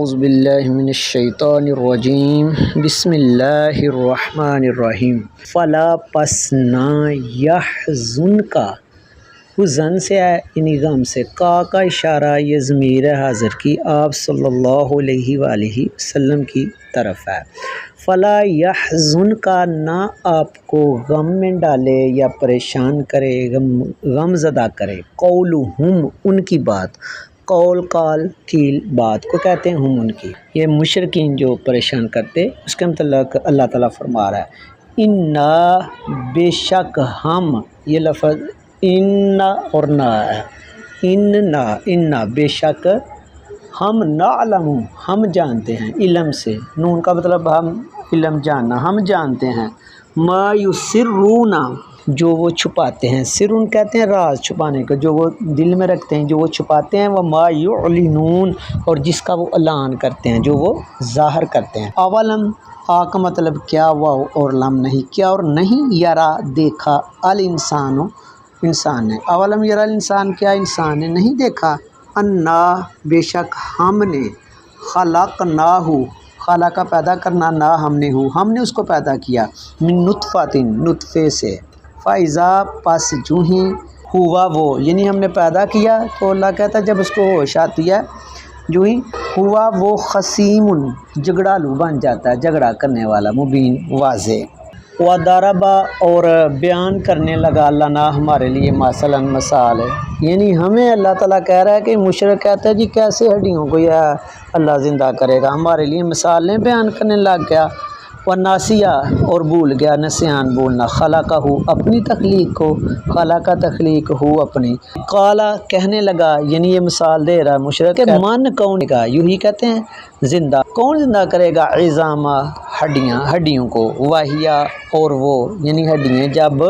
اعوذ باللہ من الشیطان الرجیم بسم اللہ الرحمن الرحیم فلا پس نہ یحزنک حزن سے ہے یعنی غم سے، کا اشارہ یہ ضمیر حاضر کی آپ صلی اللہ علیہ وآلہ وسلم کی طرف ہے۔ فلا یحزنک نہ آپ کو غم میں ڈالے یا پریشان کرے، غم زدہ کرے، قولہم ان کی بات، قول قال کی بات کو کہتے ہیں ہم ان کی، یہ مشرکین جو پریشان کرتے اس کے متعلق اللہ تعالیٰ فرما رہا ہے انا بے شک ہم، یہ لفظ ان اور نا ہے، انا بے شک ہم نعلم ہم جانتے ہیں، علم سے نون کا مطلب ہم علم جاننا، ہم جانتے ہیں ما یسرون جو وہ چھپاتے ہیں، سرون کہتے ہیں راز چھپانے کو، جو وہ دل میں رکھتے ہیں، جو وہ چھپاتے ہیں، وہ ما یعلنون اور جس کا وہ اعلان کرتے ہیں، جو وہ ظاہر کرتے ہیں۔ اولم آ کا مطلب کیا، واو اور لم نہیں، کیا اور نہیں، یرا دیکھا، الانسان انسان نے، اولم یرا الانسان کیا انسان نے نہیں دیکھا، انا بے شک ہم نے، خلقناہ خلق کا پیدا کرنا، نہ ہم نے ہم نے اس کو پیدا کیا، من نطفۃ نطفے سے، فائزہ پس جو ہی ہوا وہ، یعنی ہم نے پیدا کیا تو اللہ کہتا ہے جب اس کو ہوش آتی ہے جو ہی ہوا وہ خصیم جھگڑالو بن جاتا ہے، جھگڑا کرنے والا، مبین واضح۔ وَضَرَبَ اور بیان کرنے لگا لنا ہمارے لیے مثلاً مثال ہے، یعنی ہمیں اللہ تعالیٰ کہہ رہا ہے کہ مشرک کہتا ہے جی کیسے ہڈیوں کو یہ اللہ زندہ کرے گا، ہمارے لیے مثالیں بیان کرنے لگ گیا۔ وناسیہ اور بھول گیا، نسیان بولنا، خلقہ اپنی تخلیق کو، خلق تخلیق ہو اپنی، قالا کہنے لگا، یعنی یہ مثال دے رہا ہے مشرک کہ من کون کا، یوں ہی کہتے ہیں زندہ، کون زندہ کرے گا، عظامہ ہڈیوں کو، واہیا اور وہ یعنی ہڈیاں جب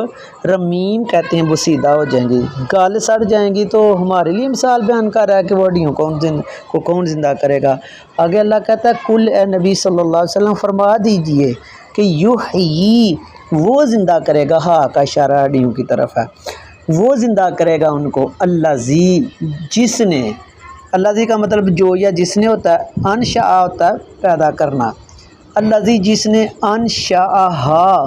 رمیم کہتے ہیں بسیدہ ہو جائیں گی، گل سڑ جائیں گی، تو ہمارے لیے مثال بیان کر رہا ہے کہ وہ ہڈیوں کو کون زندہ کرے گا۔ آگے اللہ کہتا ہے کل اے نبی صلی اللہ علیہ وسلم فرما دیجئے کہ یحیی وہ زندہ کرے گا، ہاں کا اشارہ ہڈیوں کی طرف ہے، وہ زندہ کرے گا ان کو، الذی جس نے، الذی کا مطلب جو یا جس نے ہوتا ہے، انشاء ہوتا ہے پیدا کرنا، الذی جس نے، انشاءہا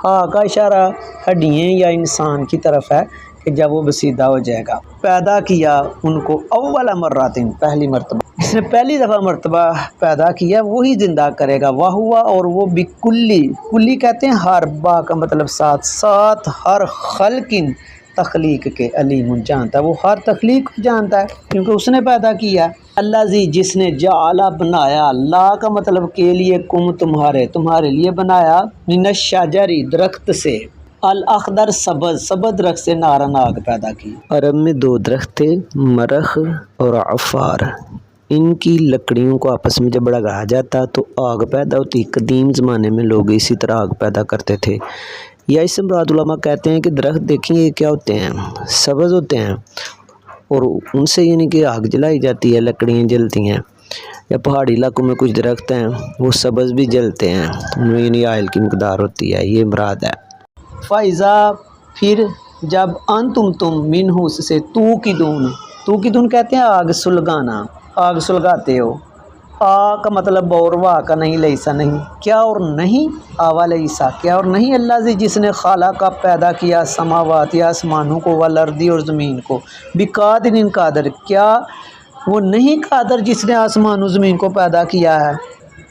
ہاں کا اشارہ ہڈیاں یا انسان کی طرف ہے کہ جب وہ بسیدہ ہو جائے گا، پیدا کیا ان کو، اول مرتين پہلی مرتبہ، جس نے پہلی دفعہ مرتبہ پیدا کیا وہی زندہ کرے گا، وہوا اور وہ بکلی کہتے ہیں ہر، با کا مطلب ساتھ ہر خلقن تخلیق کے، علیم جانتا ہے، وہ ہر تخلیق کو جانتا ہے کیونکہ اس نے پیدا کیا۔ الذی جس نے، جعل بنایا، لا کا مطلب کے لیے، کم تمہارے لیے بنایا، من الشجر درخت سے، الاخضر سبز درخت سے، نارن آگ پیدا کی۔ عرب میں دو درخت تھے، مرخ اور عفار، ان کی لکڑیوں کو آپس میں جب لگایا جاتا تو آگ پیدا ہوتی، قدیم زمانے میں لوگ اسی طرح آگ پیدا کرتے تھے۔ یا اس سے مراد علماء کہتے ہیں کہ درخت دیکھیں یہ کیا ہوتے ہیں، سبز ہوتے ہیں اور ان سے یعنی کہ آگ جلائی جاتی ہے، لکڑیاں جلتی ہیں، یا پہاڑی علاقوں میں کچھ درخت ہیں وہ سبز بھی جلتے ہیں، ان میں یعنی آئل کی مقدار ہوتی ہے، یہ مراد ہے۔ فائزہ پھر جب تم منہ سے، تو کی دون کہتے ہیں آگ سلگانا، آگ سلگاتے ہو، آ کا مطلب اور، واہ کا نہیں، لیسا نہیں، کیا اور نہیں، آوا لیسا کیا اور نہیں، اللہ جس نے خالق کا پیدا کیا، سماوات یا آسمانوں کو، والارضی اور زمین کو، بقادر قادر کیا وہ نہیں قادر جس نے آسمان و زمین کو پیدا کیا ہے،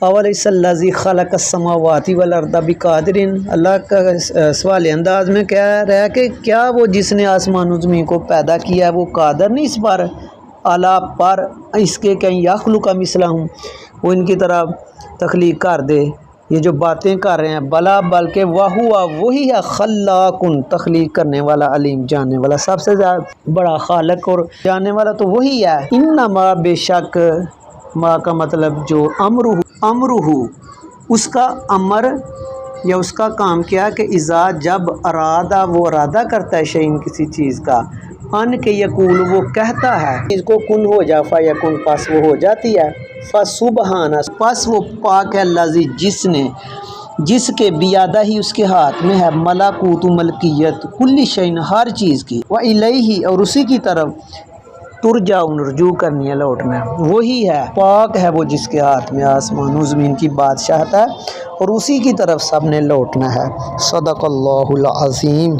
اولیس الذی خلق السماوات والارض بقادر، اللہ کا سوال انداز میں کہہ رہا ہے کہ کیا وہ جس نے آسمان و زمین کو پیدا کیا ہے وہ قادر نہیں اس پر، اعلیٰ پر، اس کے کہیں یخلق مثلہم وہ ان کی طرح تخلیق کر دے، یہ جو باتیں کر رہے ہیں، بلا بلکہ وہی ہے خلاق تخلیق کرنے والا، علیم جاننے والا، سب سے زیادہ بڑا خالق اور جاننے والا تو وہی ہے۔ انما بے شک، ما کا مطلب جو، امرہ اس کا امر یا اس کا کام کیا کہ اذا جب ارادہ وہ ارادہ کرتا ہے، شیئن کسی چیز کا، ان کے یقول وہ کہتا ہے، اس کو کن ہو جا، فیکن پس وہ ہو جاتی ہے، فسبحانہ پس وہ پاک ہے، الذی جس کے بیادہ ہی اس کے ہاتھ میں ہے، ملکوت ملکیت، کل شیء ہر چیز کی، و الیہ اور اسی کی طرف، ترجعون رجوع کرنی ہے، لوٹنا ہے، وہی ہے، پاک ہے وہ جس کے ہاتھ میں آسمان و زمین کی بادشاہت ہے، اور اسی کی طرف سب نے لوٹنا ہے۔ صدق اللہ العظیم۔